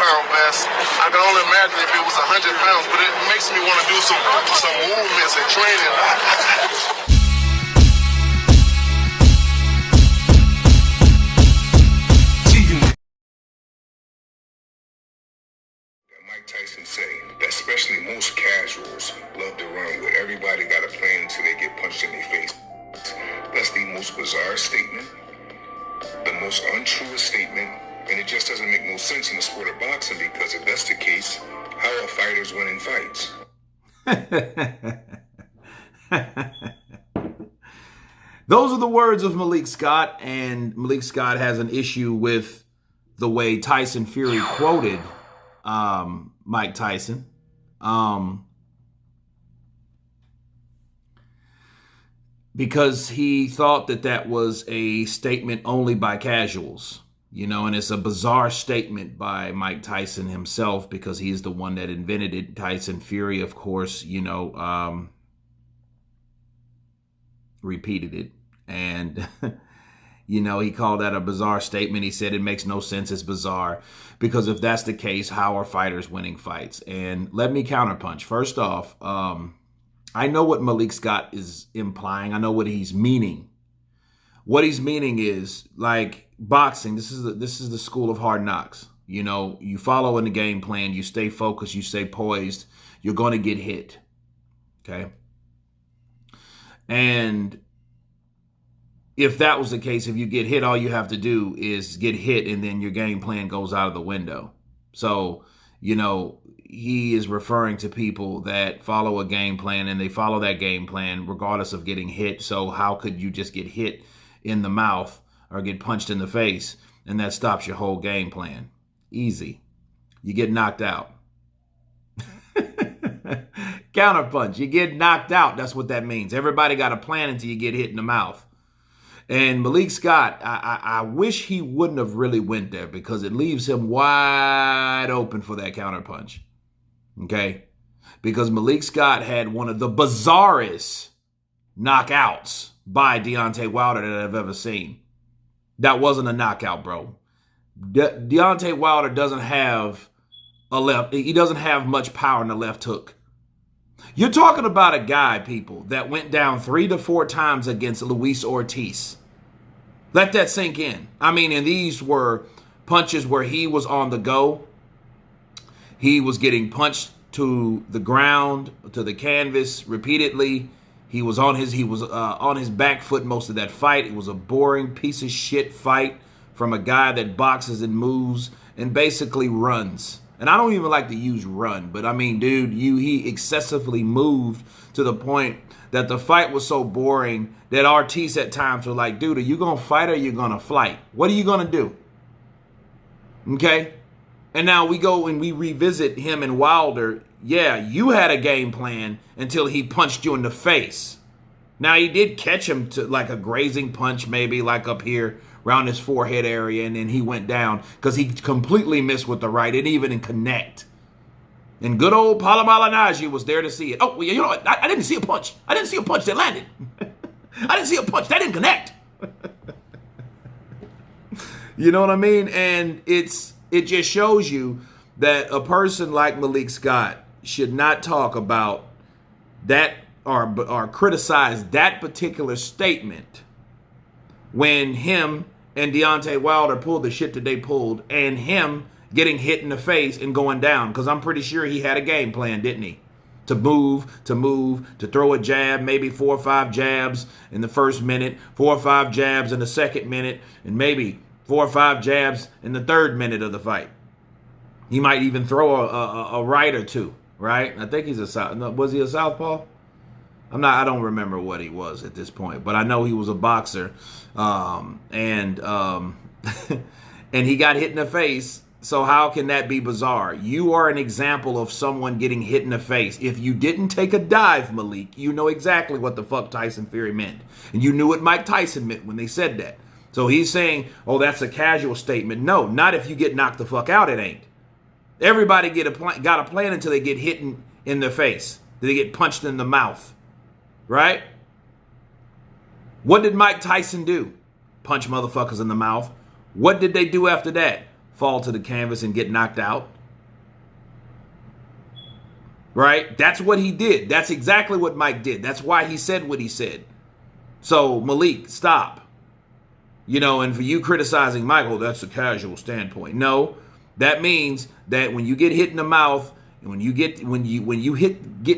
pound vest. I can only imagine if it was 100 pounds, but it makes me want to do some movements and training. Mike Tyson say that especially most casuals love to run with everybody got a plan until they get punched in their face. That's the most bizarre statement, the most untruest statement, and it just doesn't make no sense in the sport of boxing, because if that's the case, how are fighters winning fights? Those are the words of Malik Scott, and Malik Scott has an issue with the way Tyson Fury quoted Mike Tyson. Because he thought that that was a statement only by casuals, you know, and it's a bizarre statement by Mike Tyson himself, because he's the one that invented it. Tyson Fury, of course, you know, repeated it. And, you know, he called that a bizarre statement. He said it makes no sense. It's bizarre, because if that's the case, how are fighters winning fights? And let me counterpunch. First off, I know what Malik Scott is implying. I know what he's meaning. What he's meaning is, like, boxing. This is the school of hard knocks. You know, you follow in the game plan. You stay focused. You stay poised. You're going to get hit. Okay. And if that was the case, if you get hit, all you have to do is get hit, and then your game plan goes out of the window. So, you know, he is referring to people that follow a game plan, and they follow that game plan regardless of getting hit. So how could you just get hit in the mouth or get punched in the face, and that stops your whole game plan? Easy. You get knocked out. Counterpunch. You get knocked out. That's what that means. Everybody got a plan until you get hit in the mouth. And Malik Scott, I wish he wouldn't have really went there, because it leaves him wide open for that counterpunch. Okay? Because Malik Scott had one of the bizarrest knockouts by Deontay Wilder that I've ever seen. That wasn't a knockout, bro. Deontay Wilder doesn't have a left. He doesn't have much power in the left hook. You're talking about a guy, people, that went down 3 to 4 times against Luis Ortiz. Let that sink in. I mean, and these were punches where he was on the go. He was getting punched to the ground, to the canvas repeatedly. He was on his back foot most of that fight. It was a boring piece of shit fight from a guy that boxes and moves and basically runs. And I don't even like to use run, but I mean, dude, he excessively moved to the point that the fight was so boring that Ortiz at times was like, dude, are you going to fight or are you going to flight? What are you going to do? Okay? And now we go and we revisit him and Wilder. Yeah, you had a game plan until he punched you in the face. Now, he did catch him to like a grazing punch, maybe like up here around his forehead area, and then he went down because he completely missed with the right. It didn't even connect. And good old Paulo Malignaggi was there to see it. Oh, well, you know what? I didn't see a punch. I didn't see a punch that landed. I didn't see a punch. That didn't connect. You know what I mean? And it just shows you that a person like Malik Scott should not talk about that or criticize that particular statement when him and Deontay Wilder pulled the shit that they pulled, and him getting hit in the face and going down. Because I'm pretty sure he had a game plan, didn't he? To move, to throw a jab, maybe 4 or 5 jabs in the first minute, 4 or 5 jabs in the second minute, and maybe 4 or 5 jabs in the third minute of the fight. He might even throw a right or two, right? I think he's a southpaw. Was he a southpaw? I don't remember what he was at this point, but I know he was a boxer, and he got hit in the face. So how can that be bizarre? You are an example of someone getting hit in the face. If you didn't take a dive, Malik, you know exactly what the fuck Tyson Fury meant, and you knew what Mike Tyson meant when they said that. So he's saying, oh, that's a casual statement. No, not if you get knocked the fuck out. It ain't. Everybody got a plan until they get hit in the face. They get punched in the mouth. Right? What did Mike Tyson do? Punch motherfuckers in the mouth. What did they do after that? Fall to the canvas and get knocked out. right? That's what he did. That's exactly what Mike did. That's why he said what he said. So Malik, stop. You know, and for you criticizing Michael, that's a casual standpoint. No, that means that when you get hit in the mouth, and when you get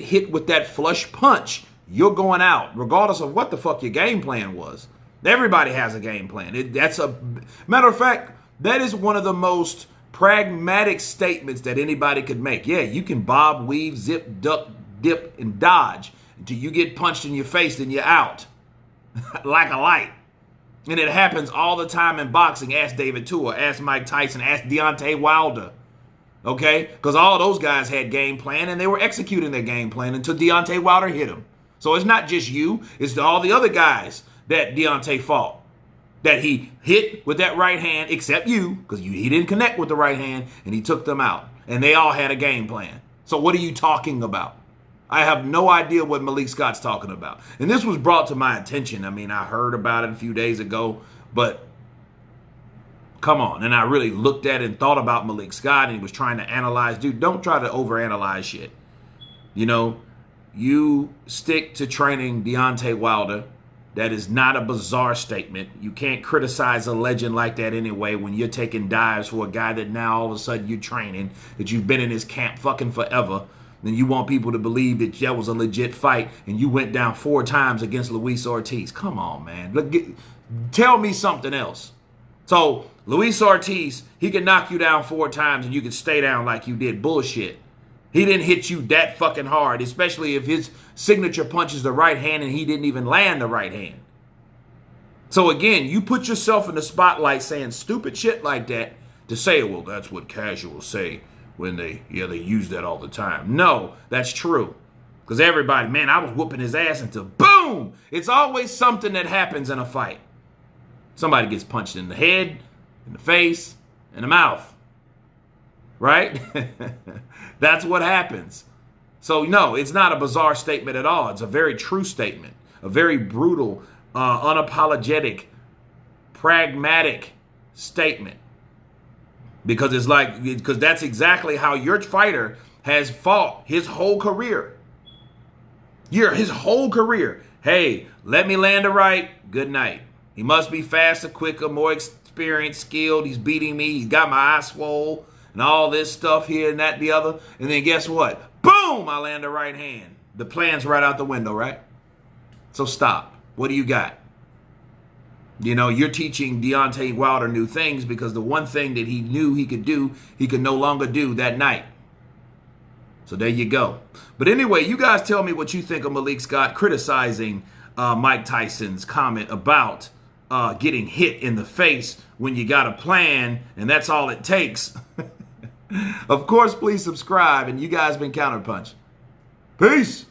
hit with that flush punch, you're going out, regardless of what the fuck your game plan was. Everybody has a game plan. That's a matter of fact, that is one of the most pragmatic statements that anybody could make. Yeah, you can bob, weave, zip, duck, dip, and dodge until you get punched in your face, then you're out like a light. And it happens all the time in boxing. Ask David Tua, ask Mike Tyson, ask Deontay Wilder. Okay? Because all those guys had game plan and they were executing their game plan until Deontay Wilder hit them. So it's not just you, it's all the other guys that Deontay fought that he hit with that right hand, except you, because he didn't connect with the right hand and he took them out. And they all had a game plan. So what are you talking about? I have no idea what Malik Scott's talking about. And this was brought to my attention. I mean, I heard about it a few days ago, but come on. And I really looked at it and thought about Malik Scott and he was trying to analyze. Dude, don't try to overanalyze shit. You know, you stick to training Deontay Wilder. That is not a bizarre statement. You can't criticize a legend like that anyway when you're taking dives for a guy that now all of a sudden you're training, that you've been in his camp fucking forever. Then you want people to believe that that was a legit fight and you went down 4 times against Luis Ortiz. Come on, man. Look, tell me something else. So Luis Ortiz, he can knock you down 4 times and you can stay down like you did. Bullshit. He didn't hit you that fucking hard, especially if his signature punch is the right hand and he didn't even land the right hand. So again, you put yourself in the spotlight saying stupid shit like that to say, well, that's what casuals say when they use that all the time. No, that's true. Because everybody, man, I was whooping his ass until boom. It's always something that happens in a fight. Somebody gets punched in the head, in the face, in the mouth. Right? That's what happens. So no, it's not a bizarre statement at all. It's a very true statement. A very brutal, unapologetic, pragmatic statement. Because because that's exactly how your fighter has fought his whole career. His whole career. Hey, let me land it right. Good night. He must be faster, quicker, more experienced, skilled. He's beating me. He's got my eye swole and all this stuff here and that and the other. And then guess what? Boom! I land the right hand. The plan's right out the window, right? So stop. What do you got? You know, you're teaching Deontay Wilder new things because the one thing that he knew he could do, he could no longer do that night. So there you go. But anyway, you guys tell me what you think of Malik Scott criticizing Mike Tyson's comment about getting hit in the face when you got a plan and that's all it takes. Of course, please subscribe. And you guys been Counterpunch. Peace.